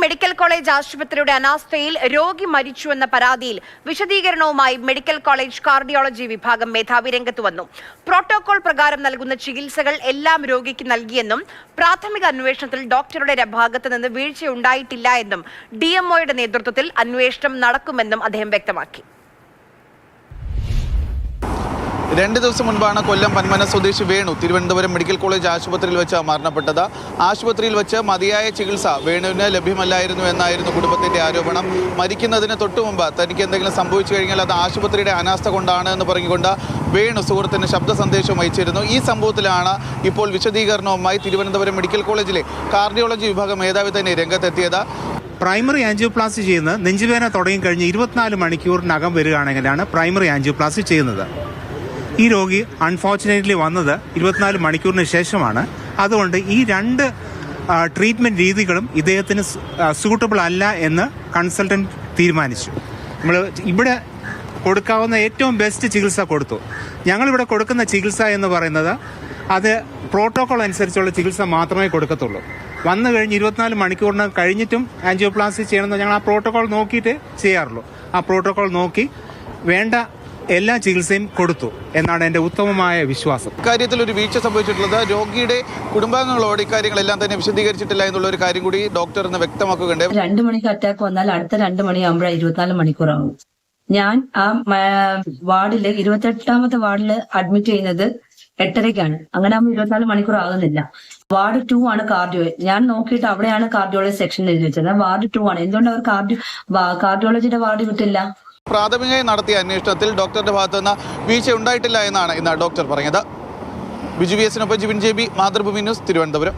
Medical college ആശുപത്രിയുടെ അനാസ്ഥയിൽ രോഗി മരിച്ചുവെന്ന പരാതിയിൽ വിശദീകരണവുമായി മെഡിക്കൽ കോളേജ് കാർഡിയോളജി വിഭാഗം മേധാവി രംഗത്ത് വന്നു. പ്രോട്ടോകോൾ പ്രകാരം നൽകുന്ന ചികിത്സകൾ എല്ലാം രോഗിക്ക് നൽകിയെന്നും പ്രാഥമിക അന്വേഷണത്തിൽ ഡോക്ടറുടെ ഭാഗത്ത് നിന്ന് വീഴ്ചയുണ്ടായിട്ടില്ല എന്നും DMOയുടെ നേതൃത്വത്തിൽ അന്വേഷണം നടക്കുമെന്നും അദ്ദേഹം വ്യക്തമാക്കി. 2 ദിവസം മുൻപാണ് കൊല്ലം പന്മന സ്വദേശി വേണു തിരുവനന്തപുരം മെഡിക്കൽ കോളേജ് ആശുപത്രിയിൽ വെച്ച് മരണപ്പെട്ടത്. ആശുപത്രിയിൽ വെച്ച് മതിയായ ചികിത്സ വേണുവിന് ലഭ്യമല്ലായിരുന്നു എന്നായിരുന്നു കുടുംബത്തിന്റെ ആരോപണം. മരിക്കുന്നതിന് തൊട്ടുമുമ്പ് തനിക്ക് എന്തെങ്കിലും സംഭവിച്ചു കഴിഞ്ഞാൽ അത് ആശുപത്രിയുടെ അനാസ്ഥ കൊണ്ടാണ് എന്ന് പറഞ്ഞുകൊണ്ട് വേണു സുഹൃത്തിന് ശബ്ദ സന്ദേശം അയച്ചിരുന്നു. ഈ സംഭവത്തിലാണ് ഇപ്പോൾ വിശദീകരണവുമായി തിരുവനന്തപുരം മെഡിക്കൽ കോളേജിലെ കാർഡിയോളജി വിഭാഗം മേധാവി തന്നെ രംഗത്തെത്തിയത്. പ്രൈമറി ആൻജിയോപ്ലാസ്റ്റി ചെയ്യുന്നത് നെഞ്ചുവേദന തുടങ്ങിക്കഴിഞ്ഞ് 24 മണിക്കൂറിനകം വരികയാണെങ്കിലാണ് പ്രൈമറി ആൻജിയോപ്ലാസ്റ്റി ചെയ്യുന്നത്. ഈ രോഗി അൺഫോർച്ചുനേറ്റ്ലി വന്നത് 24 മണിക്കൂറിന് ശേഷമാണ്. അതുകൊണ്ട് ഈ 2 ട്രീറ്റ്മെൻറ്റ് രീതികളും ഇദ്ദേഹത്തിന് സൂട്ടബിൾ അല്ല എന്ന് കൺസൾട്ടൻറ്റ് തീരുമാനിച്ചു. നമ്മൾ ഇവിടെ കൊടുക്കാവുന്ന ഏറ്റവും ബെസ്റ്റ് ചികിത്സ കൊടുത്തു. ഞങ്ങളിവിടെ കൊടുക്കുന്ന ചികിത്സ എന്ന് പറയുന്നത് അത് പ്രോട്ടോകോൾ അനുസരിച്ചുള്ള ചികിത്സ മാത്രമേ കൊടുക്കത്തുള്ളൂ. വന്നു കഴിഞ്ഞ് 24 മണിക്കൂറിന് കഴിഞ്ഞിട്ടും ആൻജിയോപ്ലാസ്റ്റി ചെയ്യണമെന്ന് ഞങ്ങൾ ആ പ്രോട്ടോകോൾ നോക്കിയിട്ട് ചെയ്യാറുള്ളൂ. ആ പ്രോട്ടോകോൾ നോക്കി വേണ്ട എല്ലാ ചികിത്സയും കൊടുത്തു എന്നാണ് എൻ്റെ ഉത്തമമായ വിശ്വാസം. ഇക്കാര്യത്തിൽ ഒരു വീഴ്ച സംഭവിച്ചിട്ടുള്ളത് രോഗിയുടെ കുടുംബാംഗങ്ങളോട് ഇക്കാര്യങ്ങളെല്ലാം തന്നെ വിശദീകരിച്ചിട്ടില്ല എന്നുള്ള ഒരു കാര്യം കൂടി ഡോക്ടർ എന്ന് വ്യക്തമാക്കുകയുണ്ട്. 2 മണിക്ക് അറ്റാക്ക് വന്നാൽ അടുത്ത 2 മണിയാകുമ്പോഴാണ് 24 മണിക്കൂറാകും. ഞാൻ ആ വാർഡില് 28ാമത്തെ വാർഡില് അഡ്മിറ്റ് ചെയ്യുന്നത് 8:30ക്കാണ്. അങ്ങനെ ആകുമ്പോൾ 24 മണിക്കൂർ ആകുന്നില്ല. വാർഡ് 2 ആണ് കാർഡിയോ. ഞാൻ നോക്കിയിട്ട് അവിടെയാണ് കാർഡിയോളജി സെക്ഷൻ എഴുതി വെച്ചത്. വാർഡ് 2 ആണ്. എന്തുകൊണ്ട് അവർ കാർഡിയോളജിയുടെ വാർഡ് വിട്ടില്ല? പ്രാഥമികമായി നടത്തിയ അന്വേഷണത്തിൽ ഡോക്ടറുടെ ഭാഗത്തുനിന്ന് വീഴ്ച ഉണ്ടായിട്ടില്ല എന്നാണ് ഇന്ന് ഡോക്ടർ പറഞ്ഞത്. Biju VS Jibin JB, Mathrubhumi news, Thiruvananthapuram.